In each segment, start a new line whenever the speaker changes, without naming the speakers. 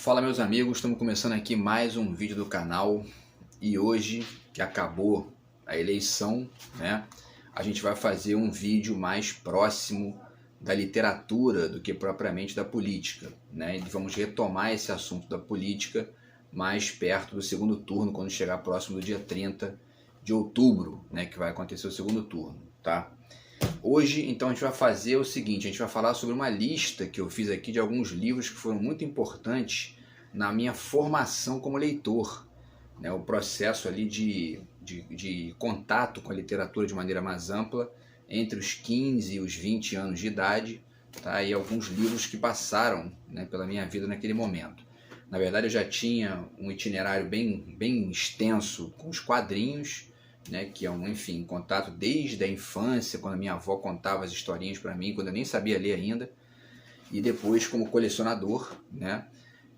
Fala meus amigos, estamos começando aqui mais um vídeo do canal e hoje que acabou a eleição, né, a gente vai fazer um vídeo mais próximo da literatura do que propriamente da política, né, e vamos retomar esse assunto da política mais perto do segundo turno, quando chegar próximo do dia 30 de outubro, né, que vai acontecer o segundo turno, tá? Hoje, então, a gente vai fazer o seguinte, a gente vai falar sobre uma lista que eu fiz aqui de alguns livros que foram muito importantes na minha formação como leitor, né? O processo ali de contato com a literatura de maneira mais ampla, entre os 15 e os 20 anos de idade, tá? E alguns livros que passaram, né, pela minha vida naquele momento. Na verdade, eu já tinha um itinerário bem extenso com os quadrinhos, né, que é enfim, contato desde a infância, quando a minha avó contava as historinhas para mim, quando eu nem sabia ler ainda, e depois como colecionador, né,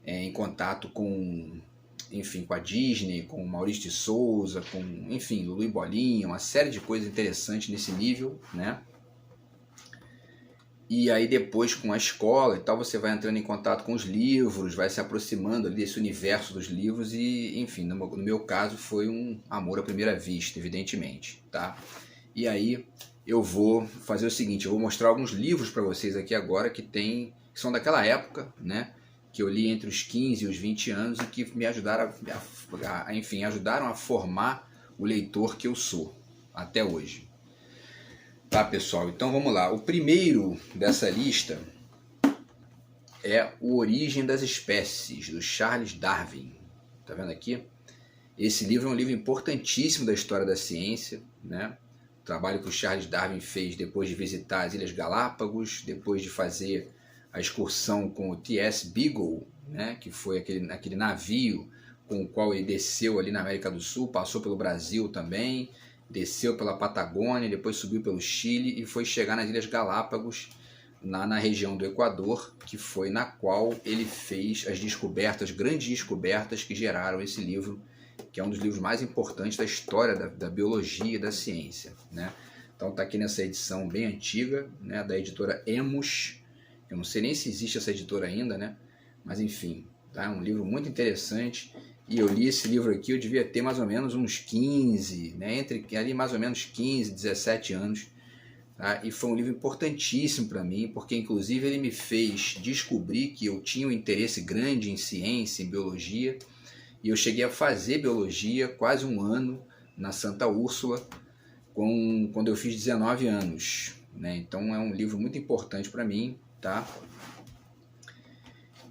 em contato com, enfim, com a Disney, com o Maurício de Souza, com, enfim, Lulu e Bolinha, uma série de coisas interessantes nesse nível, né. E aí depois com a escola e tal, você vai entrando em contato com os livros, vai se aproximando ali desse universo dos livros e, enfim, no meu caso foi um amor à primeira vista, evidentemente, tá? E aí eu vou fazer o seguinte, eu vou mostrar alguns livros para vocês aqui agora que são daquela época, né? Que eu li entre os 15 e os 20 anos e que me ajudaram enfim, ajudaram a formar o leitor que eu sou até hoje. Tá, pessoal? Então vamos lá. O primeiro dessa lista é O Origem das Espécies, do Charles Darwin. Tá vendo aqui? Esse livro é um livro importantíssimo da história da ciência, né? O trabalho que o Charles Darwin fez depois de visitar as Ilhas Galápagos, depois de fazer a excursão com o T.S. Beagle, né? Que foi aquele navio com o qual ele desceu ali na América do Sul, passou pelo Brasil também, desceu pela Patagônia, depois subiu pelo Chile e foi chegar nas Ilhas Galápagos, na região do Equador, que foi na qual ele fez as descobertas, grandes descobertas que geraram esse livro, que é um dos livros mais importantes da história da biologia e da ciência, né? Então está aqui nessa edição bem antiga, né, da editora Emos. Eu não sei nem se existe essa editora ainda, né? Mas enfim, tá? É um livro muito interessante. E eu li esse livro aqui, eu devia ter mais ou menos uns 15, né? Entre ali mais ou menos 15, 17 anos. Tá? E foi um livro importantíssimo para mim, porque inclusive ele me fez descobrir que eu tinha um interesse grande em ciência, em biologia. E eu cheguei a fazer biologia quase um ano na Santa Úrsula, quando eu fiz 19 anos. Né? Então é um livro muito importante para mim, tá?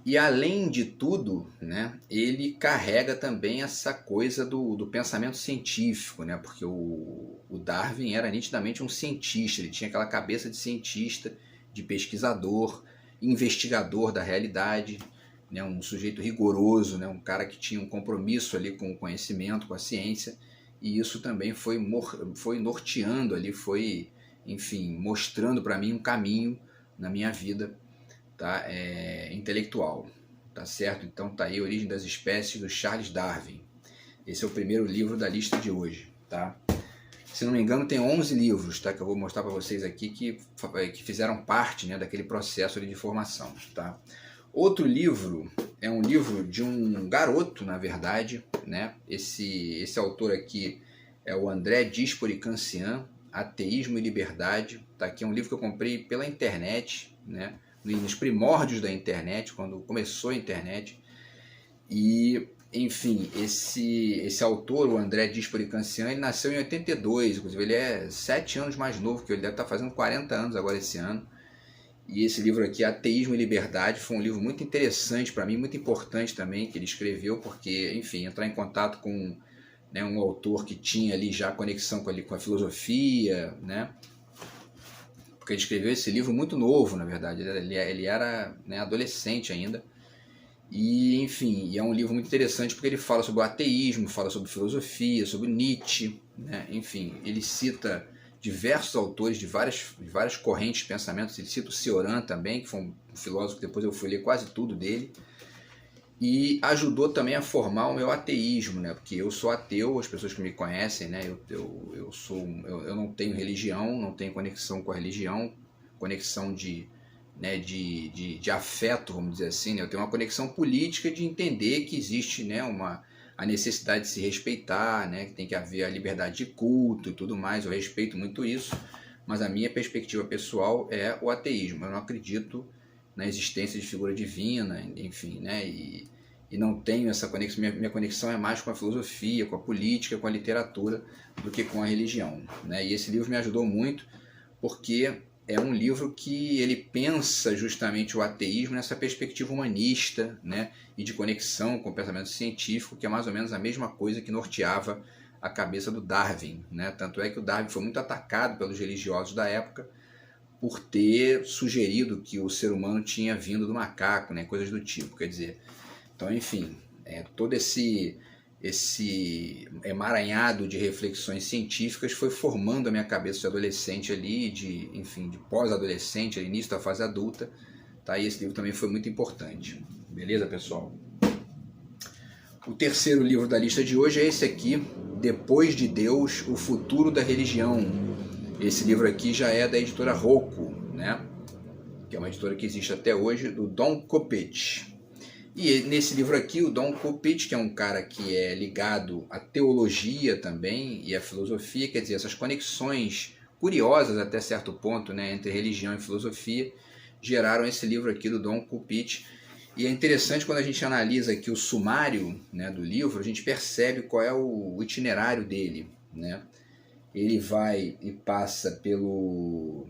E além de tudo, né, ele carrega também essa coisa do pensamento científico, né, porque o Darwin era nitidamente um cientista, ele tinha aquela cabeça de cientista, de pesquisador, investigador da realidade, né, um sujeito rigoroso, né, um cara que tinha um compromisso ali com o conhecimento, com a ciência, e isso também foi norteando ali, foi, enfim, mostrando para mim um caminho na minha vida, tá? Intelectual, tá certo? Então tá aí A Origem das Espécies, do Charles Darwin. Esse é o primeiro livro da lista de hoje, tá? Se não me engano tem 11 livros, tá? Que eu vou mostrar para vocês aqui que fizeram parte, né, daquele processo de formação, tá? Outro livro é um livro de um garoto, na verdade, né? Esse autor aqui é o André Dispoli Cancian, Ateísmo e Liberdade, tá? Aqui é um livro que eu comprei pela internet, né? Nos primórdios da internet, quando começou a internet. E, enfim, esse autor, o André Dispoli Cancian, ele nasceu em 82, inclusive ele é 7 anos mais novo que eu, ele deve estar fazendo 40 anos agora esse ano. E esse livro aqui, Ateísmo e Liberdade, foi um livro muito interessante para mim, muito importante também, que ele escreveu, porque, enfim, entrar em contato com, né, um autor que tinha ali já conexão com a filosofia, né? Porque ele escreveu esse livro muito novo, na verdade, ele era, né, adolescente ainda, e enfim, é um livro muito interessante porque ele fala sobre o ateísmo, fala sobre filosofia, sobre Nietzsche, né? Enfim, ele cita diversos autores de várias correntes de pensamento, ele cita o Cioran também, que foi um filósofo que depois eu fui ler quase tudo dele, e ajudou também a formar o meu ateísmo, né? Porque eu sou ateu, as pessoas que me conhecem, né? Eu não tenho religião, não tenho conexão com a religião, conexão de né, de afeto, vamos dizer assim, né? Eu tenho uma conexão política de entender que existe, né, a necessidade de se respeitar, né, que tem que haver a liberdade de culto e tudo mais. Eu respeito muito isso, mas a minha perspectiva pessoal é o ateísmo. Eu não acredito na existência de figura divina, enfim, né, e não tenho essa conexão. Minha conexão é mais com a filosofia, com a política, com a literatura, do que com a religião, né? E esse livro me ajudou muito, porque é um livro que ele pensa justamente o ateísmo nessa perspectiva humanista, né, e de conexão com o pensamento científico, que é mais ou menos a mesma coisa que norteava a cabeça do Darwin, né? Tanto é que o Darwin foi muito atacado pelos religiosos da época por ter sugerido que o ser humano tinha vindo do macaco, né, coisas do tipo, quer dizer. Então, enfim, todo esse emaranhado de reflexões científicas foi formando a minha cabeça de adolescente ali, de pós-adolescente, início da fase adulta, tá? E esse livro também foi muito importante. Beleza, pessoal? O terceiro livro da lista de hoje é esse aqui, Depois de Deus, o Futuro da Religião. Esse livro aqui já é da editora Rocco, né? Que é uma editora que existe até hoje, do Don Kopitch. E nesse livro aqui, o Don Kopitch, que é um cara que é ligado à teologia também e à filosofia, quer dizer, essas conexões curiosas até certo ponto, né, entre religião e filosofia, geraram esse livro aqui do Don Kopitch. E é interessante quando a gente analisa aqui o sumário, né, do livro, a gente percebe qual é o itinerário dele, né? Ele vai e passa pelo...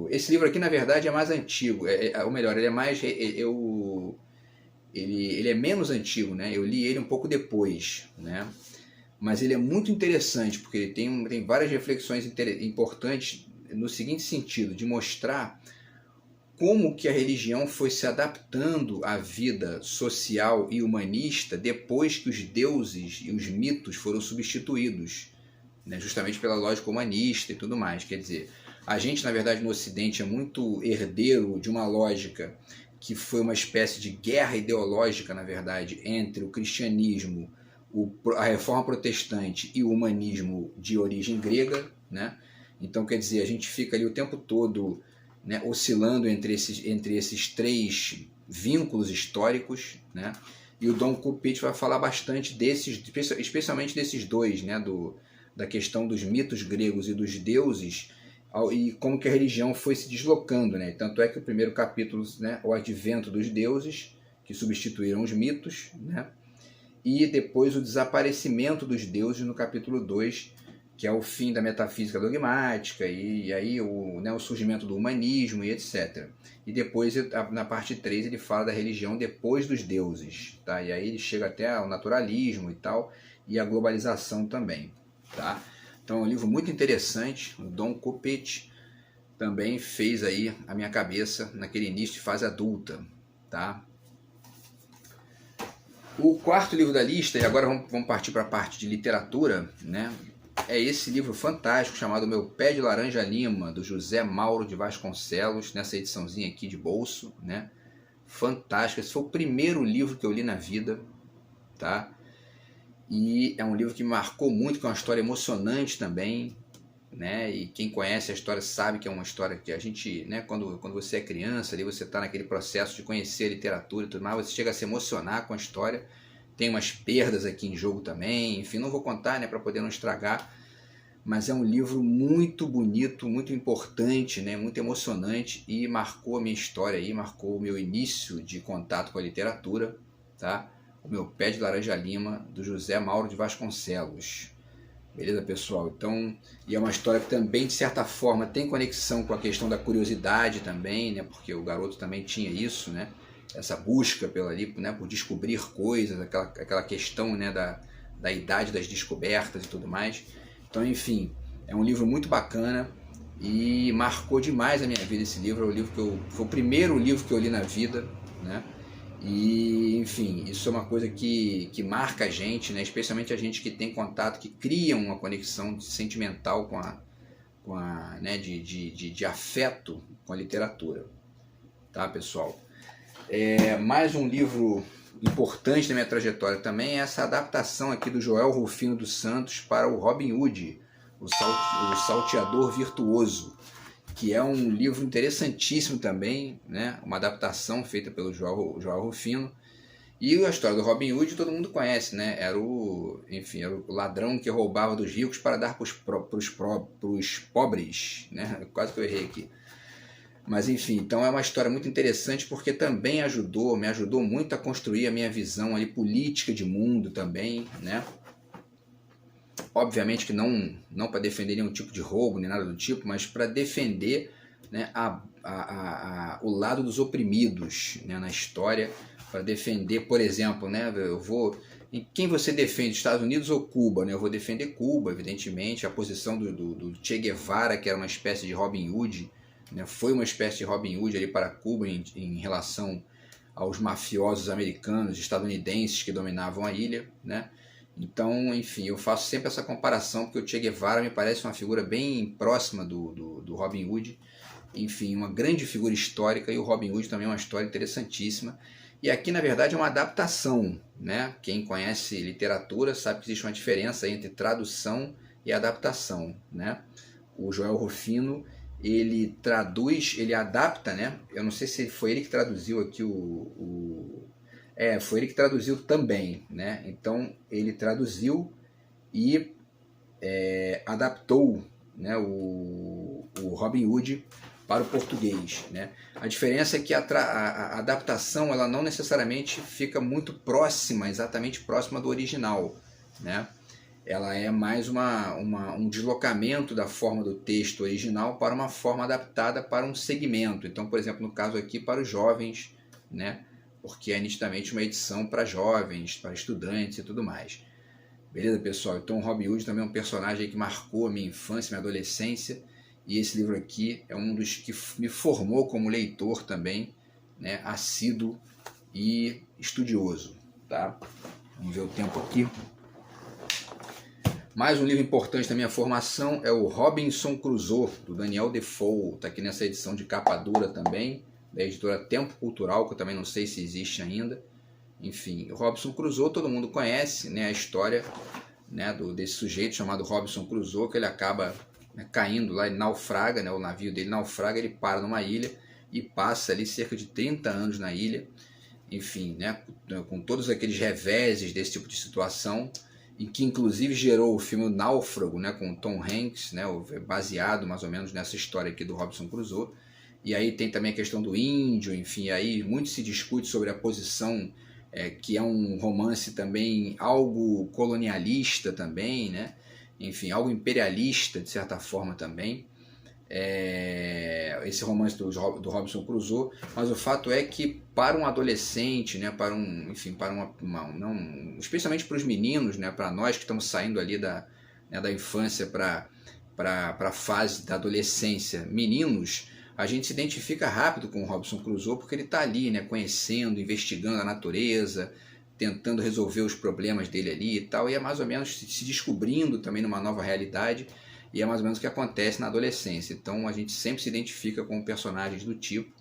Esse livro aqui, na verdade, é mais antigo, ou melhor, ele é mais... Ele é menos antigo, né? Eu li ele um pouco depois, né? Mas ele é muito interessante, porque ele tem várias reflexões importantes no seguinte sentido, de mostrar como que a religião foi se adaptando à vida social e humanista depois que os deuses e os mitos foram substituídos, né? Justamente pela lógica humanista e tudo mais. Quer dizer, a gente, na verdade, no Ocidente é muito herdeiro de uma lógica que foi uma espécie de guerra ideológica, na verdade, entre o cristianismo, a reforma protestante e o humanismo de origem grega, né? Então, quer dizer, a gente fica ali o tempo todo, né, oscilando entre esses três vínculos históricos, né? E o Don Kopitch vai falar bastante desses, especialmente desses dois, né, da questão dos mitos gregos e dos deuses, e como que a religião foi se deslocando, né? Tanto é que o primeiro capítulo, né, o advento dos deuses, que substituíram os mitos, né? E depois o desaparecimento dos deuses no capítulo 2, que é o fim da metafísica dogmática, e aí o surgimento do humanismo e etc. E depois, na parte 3, ele fala da religião depois dos deuses, tá? E aí ele chega até ao naturalismo e tal, e a globalização também, tá? Então é um livro muito interessante. O Don Kopitch também fez aí a minha cabeça naquele início de fase adulta, tá? O quarto livro da lista, e agora vamos partir para a parte de literatura, né? É esse livro fantástico chamado Meu Pé de Laranja Lima, do José Mauro de Vasconcelos, nessa ediçãozinha aqui de bolso, né? Fantástico. Esse foi o primeiro livro que eu li na vida, tá? E é um livro que me marcou muito, que é uma história emocionante também, né? E quem conhece a história sabe que é uma história que a gente, né, quando você é criança, ali você está naquele processo de conhecer a literatura e tudo mais, você chega a se emocionar com a história. Tem umas perdas aqui em jogo também, enfim, não vou contar, né, para poder não estragar, mas é um livro muito bonito, muito importante, né, muito emocionante, e marcou a minha história aí, marcou o meu início de contato com a literatura, tá? O Meu Pé de Laranja Lima, do José Mauro de Vasconcelos. Beleza, pessoal? Então, e é uma história que também, de certa forma, tem conexão com a questão da curiosidade também, né? Porque o garoto também tinha isso, né? Essa busca por descobrir coisas, aquela questão, né, da idade das descobertas e tudo mais. Então, enfim, é um livro muito bacana e marcou demais a minha vida esse livro. Foi o primeiro livro que eu li na vida, né? E, enfim, isso é uma coisa que marca a gente, né? Especialmente a gente que tem contato, que cria uma conexão sentimental né? de afeto com a literatura. Tá, pessoal? Mais um livro importante na minha trajetória também é essa adaptação aqui do Joel Rufino dos Santos para o Robin Hood, o Salteador Virtuoso, que é um livro interessantíssimo também, né? Uma adaptação feita pelo João Rufino. E a história do Robin Hood todo mundo conhece, né? Era o ladrão que roubava dos ricos para dar para os pobres, né? Quase que eu errei aqui. Mas enfim, então é uma história muito interessante porque também me ajudou muito a construir a minha visão ali política de mundo também, né? Obviamente que não para defender nenhum tipo de roubo nem nada do tipo, mas para defender, né, o lado dos oprimidos, né, na história, para defender, por exemplo, né, em quem você defende, Estados Unidos ou Cuba? Né? Eu vou defender Cuba, evidentemente, a posição do Che Guevara, que era uma espécie de Robin Hood, né, foi uma espécie de Robin Hood ali para Cuba em relação aos mafiosos americanos, estadunidenses que dominavam a ilha, né? Então, enfim, eu faço sempre essa comparação porque o Che Guevara me parece uma figura bem próxima do Robin Hood. Enfim, uma grande figura histórica, e o Robin Hood também é uma história interessantíssima. E aqui, na verdade, é uma adaptação, né? Quem conhece literatura sabe que existe uma diferença entre tradução e adaptação, né? O Joel Rufino, ele traduz, ele adapta, né? Eu não sei se foi ele que traduziu aqui foi ele que traduziu também, né? Então, ele traduziu e adaptou, né, o Robin Hood para o português, né? A diferença é que a adaptação ela não necessariamente fica muito próxima, exatamente próxima do original, né? Ela é mais um deslocamento da forma do texto original para uma forma adaptada para um segmento. Então, por exemplo, no caso aqui, para os jovens, né? Porque é nitidamente uma edição para jovens, para estudantes e tudo mais. Beleza, pessoal? Então, o Robin Hood também é um personagem que marcou a minha infância, minha adolescência, e esse livro aqui é um dos que me formou como leitor também, né? Assíduo e estudioso, tá? Vamos ver o tempo aqui. Mais um livro importante da minha formação é o Robinson Crusoe, do Daniel Defoe. Está aqui nessa edição de capa dura também, da editora Tempo Cultural, que eu também não sei se existe ainda. Enfim, o Robinson Crusoe todo mundo conhece, né, a história, né, desse sujeito chamado Robinson Crusoe, que ele acaba, né, caindo lá, ele naufraga, né, o navio dele naufraga, ele para numa ilha e passa ali cerca de 30 anos na ilha. Enfim, né, com todos aqueles reveses desse tipo de situação, e que inclusive gerou o filme Náufrago, né, com o Tom Hanks, né, baseado mais ou menos nessa história aqui do Robinson Crusoe. E aí tem também a questão do índio, enfim, aí muito se discute sobre a posição, que é um romance também algo colonialista também, né, enfim, algo imperialista de certa forma também, esse romance do Robinson Crusoe. Mas o fato é que para um adolescente, né, especialmente para os meninos, né, para nós que estamos saindo ali da infância para a fase da adolescência, meninos, a gente se identifica rápido com o Robinson Crusoe porque ele está ali, né, conhecendo, investigando a natureza, tentando resolver os problemas dele ali e tal, e é mais ou menos se descobrindo também numa nova realidade, e é mais ou menos o que acontece na adolescência. Então a gente sempre se identifica com personagens do tipo,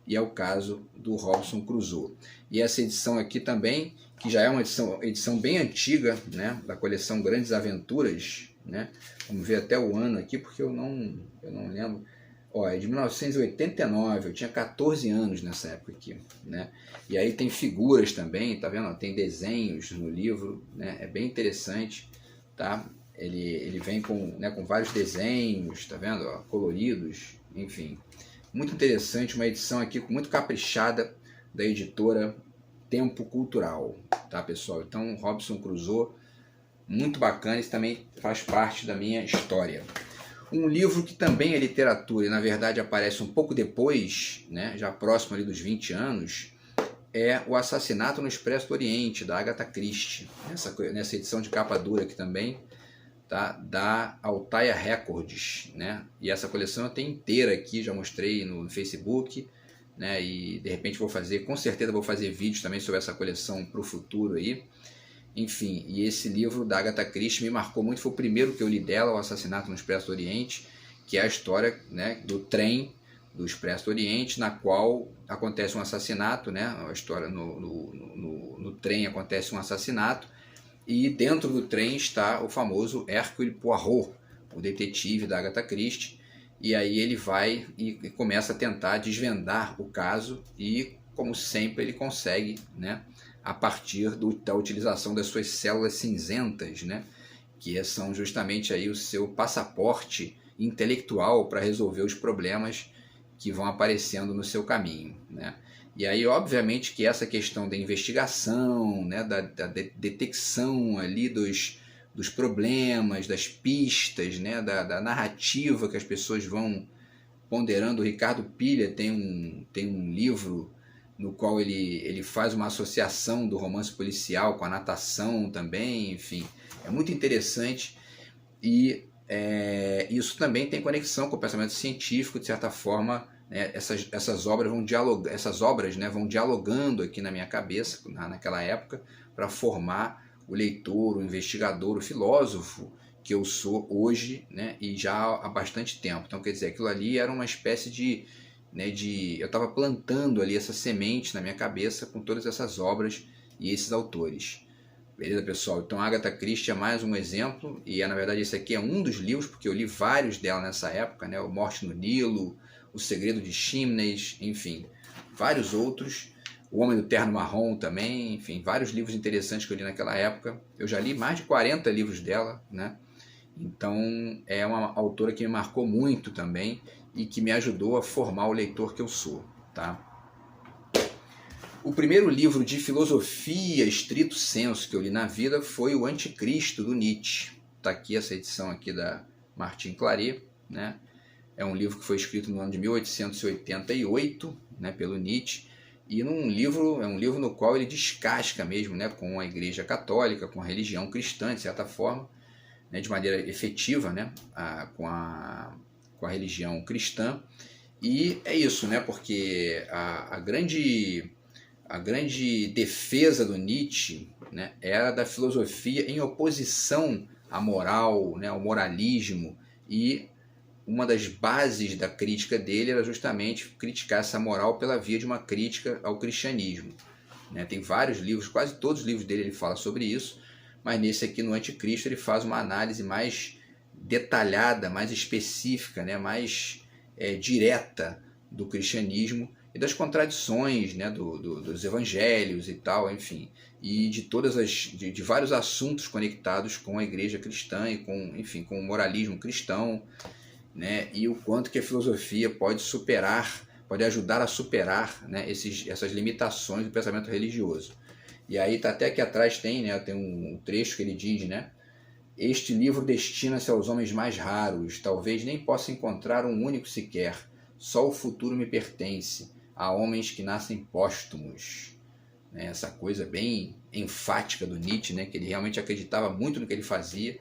e é o caso do Robinson Crusoe. E essa edição aqui também, que já é uma edição bem antiga, né, da coleção Grandes Aventuras, né? Vamos ver até o ano aqui, porque eu não lembro. Ó, é de 1989, eu tinha 14 anos nessa época aqui, né? E aí tem figuras também, tá vendo? Tem desenhos no livro, né? É bem interessante, tá? Ele vem com vários desenhos, tá vendo? Ó, coloridos, enfim. Muito interessante, uma edição aqui muito caprichada da editora Tempo Cultural, tá, pessoal? Então, Robinson Crusoe, muito bacana, isso também faz parte da minha história. Um livro que também é literatura e na verdade aparece um pouco depois, né, já próximo ali dos 20 anos, é O Assassinato no Expresso do Oriente, da Agatha Christie, nessa edição de capa dura aqui também, tá, da Altaia Records, né? E essa coleção eu tenho inteira aqui, já mostrei no Facebook, né? E de repente com certeza vou fazer vídeos também sobre essa coleção para o futuro aí. Enfim, e esse livro da Agatha Christie me marcou muito, foi o primeiro que eu li dela, O Assassinato no Expresso do Oriente, que é a história, né, do trem do Expresso do Oriente, na qual acontece um assassinato, né? A história no trem acontece um assassinato, e dentro do trem está o famoso Hercule Poirot, o detetive da Agatha Christie, e aí ele vai e começa a tentar desvendar o caso e, como sempre, ele consegue, né, a partir da utilização das suas células cinzentas, né, que são justamente aí o seu passaporte intelectual para resolver os problemas que vão aparecendo no seu caminho, né? E aí, obviamente, que essa questão da investigação, né, da detecção ali dos problemas, das pistas, né, da narrativa que as pessoas vão ponderando. O Ricardo Pilha tem um livro no qual ele faz uma associação do romance policial com a natação também, enfim, é muito interessante e isso também tem conexão com o pensamento científico, de certa forma, né, essas obras vão dialogando aqui na minha cabeça, naquela época, para formar o leitor, o investigador, o filósofo que eu sou hoje, né, e já há bastante tempo. Então, quer dizer, aquilo ali era uma espécie de eu estava plantando ali essa semente na minha cabeça com todas essas obras e esses autores. Beleza, pessoal? Então, Agatha Christie é mais um exemplo, e na verdade esse aqui é um dos livros, porque eu li vários dela nessa época, né? O Morte no Nilo, O Segredo de Chimneys, enfim, vários outros. O Homem do Terno Marrom também, enfim, vários livros interessantes que eu li naquela época. Eu já li mais de 40 livros dela, né? Então, é uma autora que me marcou muito também e que me ajudou a formar o leitor que eu sou, tá? O primeiro livro de filosofia estrito sensu que eu li na vida foi o Anticristo, do Nietzsche. Está aqui essa edição aqui da Martin Claret, né? É um livro que foi escrito no ano de 1888, né, pelo Nietzsche, e é um livro no qual ele descasca mesmo, né, com a Igreja Católica, com a religião cristã, de certa forma, né, de maneira efetiva, né, com a religião cristã. E é isso, né, porque a grande defesa do Nietzsche, né, era da filosofia em oposição à moral, né, ao moralismo, e uma das bases da crítica dele era justamente criticar essa moral pela via de uma crítica ao cristianismo, né? Tem vários livros, quase todos os livros dele ele fala sobre isso, mas nesse aqui, no Anticristo, ele faz uma análise mais detalhada, mais específica, né, mais direta do cristianismo e das contradições, né, dos evangelhos e tal, enfim, e de vários assuntos conectados com a igreja cristã e com o moralismo cristão, né, e o quanto que a filosofia pode ajudar a superar, né, essas limitações do pensamento religioso. E aí tá até aqui atrás tem um trecho que ele diz, né: este livro destina-se aos homens mais raros, talvez nem possa encontrar um único sequer, só o futuro me pertence, a homens que nascem póstumos. Essa coisa bem enfática do Nietzsche, né, que ele realmente acreditava muito no que ele fazia.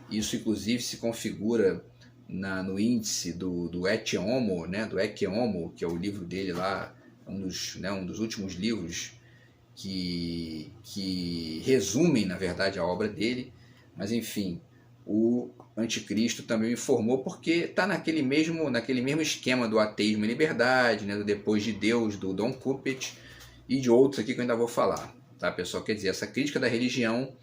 Isso inclusive se configura no índice do Ecce Homo, né, do Ecce Homo, que é o livro dele lá, um dos últimos livros que resumem, na verdade, a obra dele. Mas, enfim, o Anticristo também me informou, porque está naquele mesmo esquema do Ateísmo e Liberdade, né, do Depois de Deus, do Don Coupet, e de outros aqui que eu ainda vou falar. Tá, pessoal? Quer dizer, essa crítica da religião,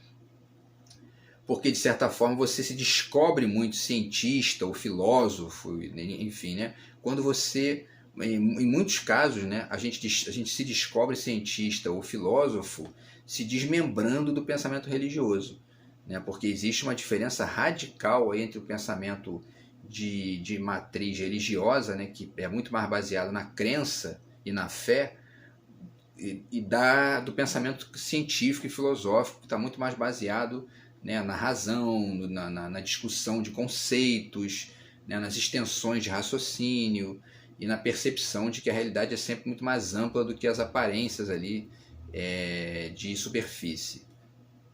porque, de certa forma, você se descobre muito cientista ou filósofo, enfim, né, quando você... Em muitos casos, né, a gente se descobre cientista ou filósofo se desmembrando do pensamento religioso, né, porque existe uma diferença radical entre o pensamento de matriz religiosa, né, que é muito mais baseado na crença e na fé, do pensamento científico e filosófico, que está muito mais baseado, né, na razão, na discussão de conceitos, né, nas extensões de raciocínio, e na percepção de que a realidade é sempre muito mais ampla do que as aparências ali de superfície.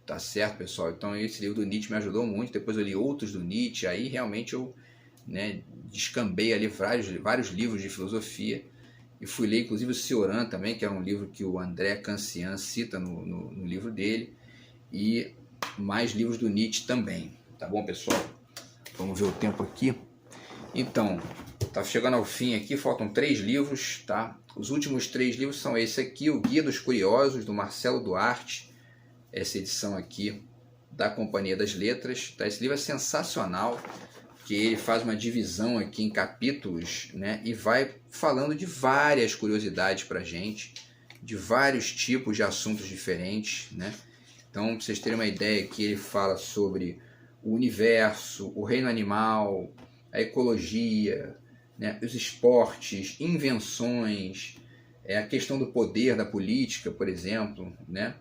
Tá certo, pessoal? Então esse livro do Nietzsche me ajudou muito. Depois eu li outros do Nietzsche, aí realmente eu, né, descambei ali vários livros de filosofia, e fui ler inclusive o Cioran também, que é um livro que o André Cancian cita no livro dele, e mais livros do Nietzsche também. Tá bom, pessoal? Vamos ver o tempo aqui. Então, tá chegando ao fim aqui, faltam 3 livros, tá? Os últimos 3 livros são esse aqui, O Guia dos Curiosos, do Marcelo Duarte, essa edição aqui da Companhia das Letras, tá? Esse livro é sensacional, porque ele faz uma divisão aqui em capítulos, né, e vai falando de várias curiosidades para a gente, de vários tipos de assuntos diferentes, né? Então, para vocês terem uma ideia, aqui ele fala sobre o universo, o reino animal, a ecologia, né, os esportes, invenções, a questão do poder da política, por exemplo, né,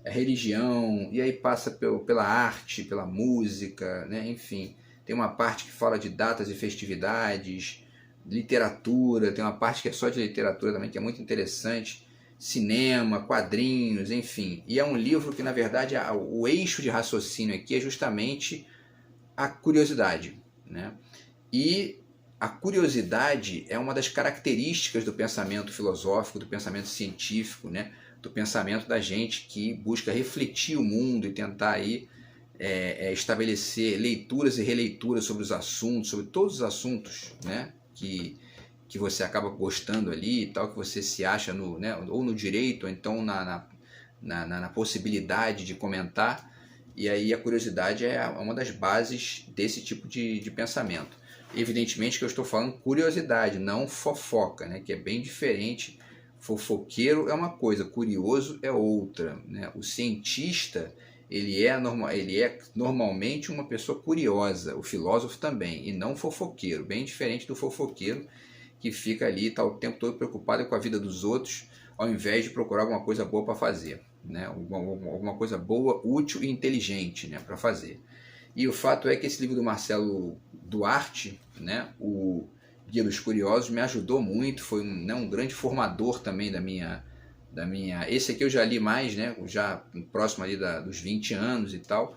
a religião, e aí passa pela arte, pela música, né, enfim. Tem uma parte que fala de datas e festividades, literatura, tem uma parte que é só de literatura também, que é muito interessante, cinema, quadrinhos, enfim. E é um livro que, na verdade, o eixo de raciocínio aqui é justamente a curiosidade, né? E a curiosidade é uma das características do pensamento filosófico, do pensamento científico, né? Do pensamento da gente que busca refletir o mundo e tentar aí estabelecer leituras e releituras sobre os assuntos, sobre todos os assuntos, né? Que você acaba gostando ali e tal, que você se acha no, né? Ou no direito, ou então na possibilidade de comentar. E aí a curiosidade é uma das bases desse tipo de pensamento. Evidentemente que eu estou falando curiosidade, não fofoca, né? Que é bem diferente. Fofoqueiro é uma coisa, curioso é outra, né? O cientista, ele é normalmente uma pessoa curiosa, o filósofo também, e não fofoqueiro, bem diferente do fofoqueiro que fica ali, está o tempo todo preocupado com a vida dos outros, ao invés de procurar alguma coisa boa para fazer, né? Alguma coisa boa, útil e inteligente, né, para fazer. E o fato é que esse livro do Marcelo Duarte, né, o Guia dos Curiosos, me ajudou muito, foi um grande formador também da minha... Esse aqui eu já li mais, né, já próximo ali dos 20 anos e tal,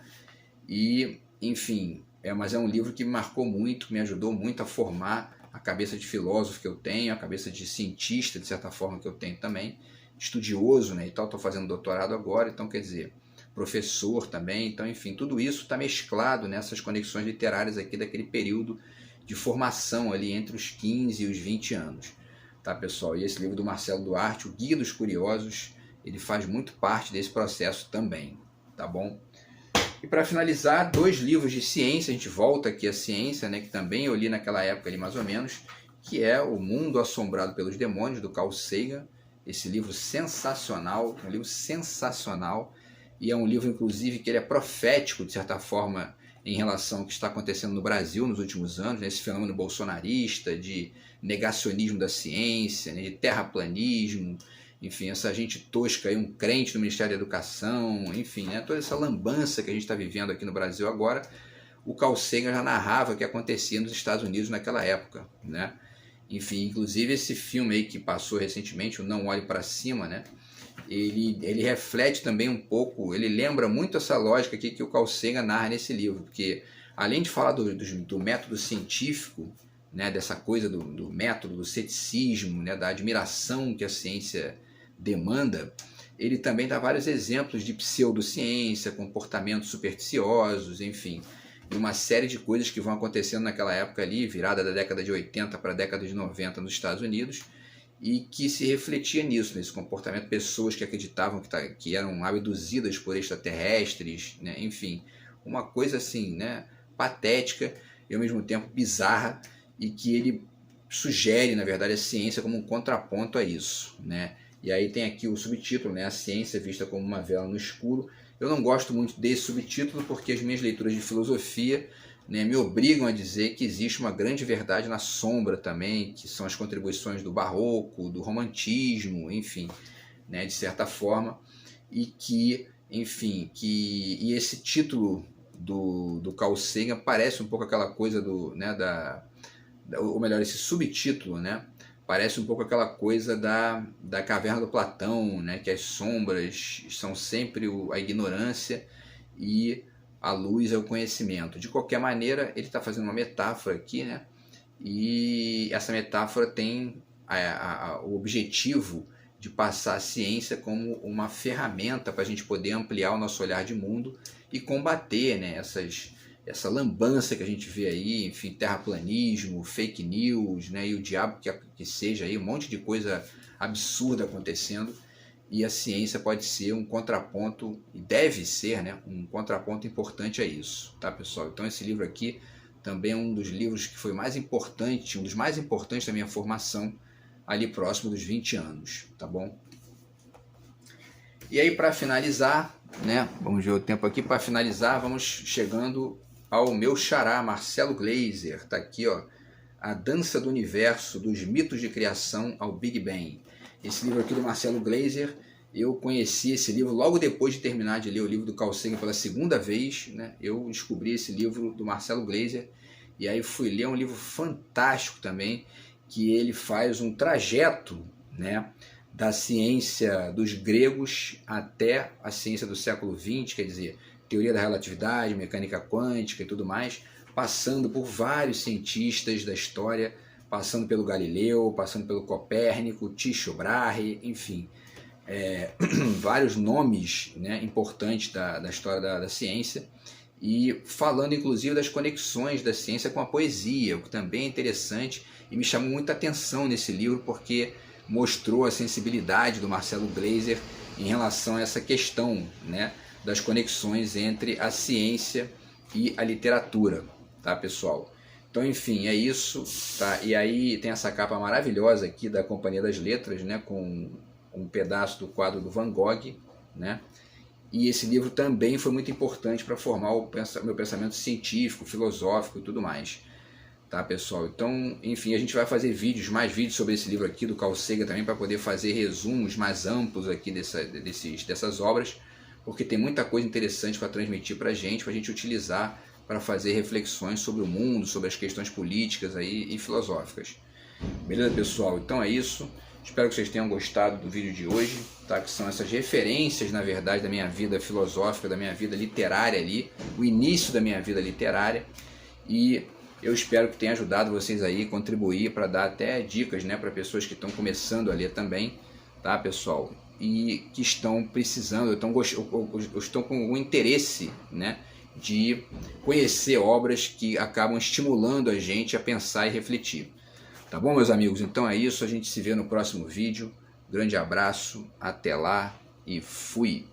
e, enfim, mas é um livro que me marcou muito, me ajudou muito a formar a cabeça de filósofo que eu tenho, a cabeça de cientista, de certa forma, que eu tenho também, estudioso, né, e tal, estou fazendo doutorado agora, então, quer dizer, professor também, então, enfim, tudo isso está mesclado nessas conexões literárias aqui daquele período de formação ali entre os 15 e os 20 anos, tá, pessoal? E esse livro do Marcelo Duarte, O Guia dos Curiosos, ele faz muito parte desse processo também, tá bom? E para finalizar, 2 livros de ciência, a gente volta aqui à ciência, né, que também eu li naquela época ali mais ou menos, que é O Mundo Assombrado pelos Demônios, do Carl Sagan. Esse livro sensacional, um livro sensacional, e é um livro, inclusive, que ele é profético, de certa forma, em relação ao que está acontecendo no Brasil nos últimos anos, né, esse fenômeno bolsonarista, de negacionismo da ciência, né, de terraplanismo, enfim, essa gente tosca aí, um crente no Ministério da Educação, enfim, né, toda essa lambança que a gente está vivendo aqui no Brasil agora, o Carl Sagan já narrava o que acontecia nos Estados Unidos naquela época, né? Enfim, inclusive esse filme aí que passou recentemente, o Não Olhe para Cima, né? Ele reflete também um pouco, ele lembra muito essa lógica aqui que o Carl Sagan narra nesse livro, porque além de falar do método científico, né, dessa coisa do método, do ceticismo, né, da admiração que a ciência demanda, ele também dá vários exemplos de pseudociência, comportamentos supersticiosos, enfim, e uma série de coisas que vão acontecendo naquela época ali, virada da década de 80 para a década de 90 nos Estados Unidos, e que se refletia nisso, nesse comportamento, pessoas que acreditavam que eram abduzidas por extraterrestres, né, enfim, uma coisa assim, né, patética e ao mesmo tempo bizarra, e que ele sugere, na verdade, a ciência como um contraponto a isso, né? E aí tem aqui o subtítulo, né? A ciência vista como uma vela no escuro. Eu não gosto muito desse subtítulo porque as minhas leituras de filosofia, né, me obrigam a dizer que existe uma grande verdade na sombra também, que são as contribuições do barroco, do romantismo, enfim, né, de certa forma, e que, enfim, e esse título do Carl Sagan parece um pouco aquela coisa ou melhor, esse subtítulo, né, parece um pouco aquela coisa da caverna do Platão, né, que as sombras são sempre a ignorância e a luz é o conhecimento. De qualquer maneira, ele está fazendo uma metáfora aqui, né, e essa metáfora tem o objetivo de passar a ciência como uma ferramenta para a gente poder ampliar o nosso olhar de mundo e combater, né, essa lambança que a gente vê aí, enfim, terraplanismo, fake news, né, e o diabo que seja aí, um monte de coisa absurda acontecendo, e a ciência pode ser um contraponto, e deve ser, né, um contraponto importante a isso, tá, pessoal? Então esse livro aqui também um dos livros que foi mais importante, um dos mais importantes da minha formação, ali próximo dos 20 anos, tá bom? E aí, para finalizar, né, vamos ver o tempo aqui, para finalizar, vamos chegando ao meu xará, Marcelo Gleiser, tá aqui, ó, A Dança do Universo, dos Mitos de Criação ao Big Bang. Esse livro aqui do Marcelo Gleiser, eu conheci esse livro logo depois de terminar de ler o livro do Carl Sagan pela segunda vez, né, eu descobri esse livro do Marcelo Gleiser, e aí fui ler um livro fantástico também, que ele faz um trajeto, né, da ciência dos gregos até a ciência do século XX, quer dizer, teoria da relatividade, mecânica quântica e tudo mais, passando por vários cientistas da história, passando pelo Galileu, passando pelo Copérnico, Tycho Brahe, enfim, vários nomes, né, importantes da história da ciência, e falando inclusive das conexões da ciência com a poesia, o que também é interessante e me chamou muita atenção nesse livro, porque mostrou a sensibilidade do Marcelo Gleiser em relação a essa questão, né, das conexões entre a ciência e a literatura, tá, pessoal? Então, enfim, é isso, tá? E aí tem essa capa maravilhosa aqui da Companhia das Letras, né, com um pedaço do quadro do Van Gogh, né? E esse livro também foi muito importante para formar o meu pensamento científico, filosófico e tudo mais. Tá, pessoal? Então, enfim, a gente vai fazer mais vídeos sobre esse livro aqui do Carl Sagan também, para poder fazer resumos mais amplos aqui dessas obras, porque tem muita coisa interessante para transmitir para a gente utilizar para fazer reflexões sobre o mundo, sobre as questões políticas aí e filosóficas. Beleza, pessoal? Então é isso. Espero que vocês tenham gostado do vídeo de hoje, tá? Que são essas referências, na verdade, da minha vida filosófica, da minha vida literária ali, o início da minha vida literária, e eu espero que tenha ajudado vocês aí, contribuir para dar até dicas, né, para pessoas que estão começando a ler também, tá, pessoal? E que estão precisando, estão com o interesse, né, de conhecer obras que acabam estimulando a gente a pensar e refletir. Tá bom, meus amigos? Então é isso, a gente se vê no próximo vídeo. Grande abraço, até lá e fui!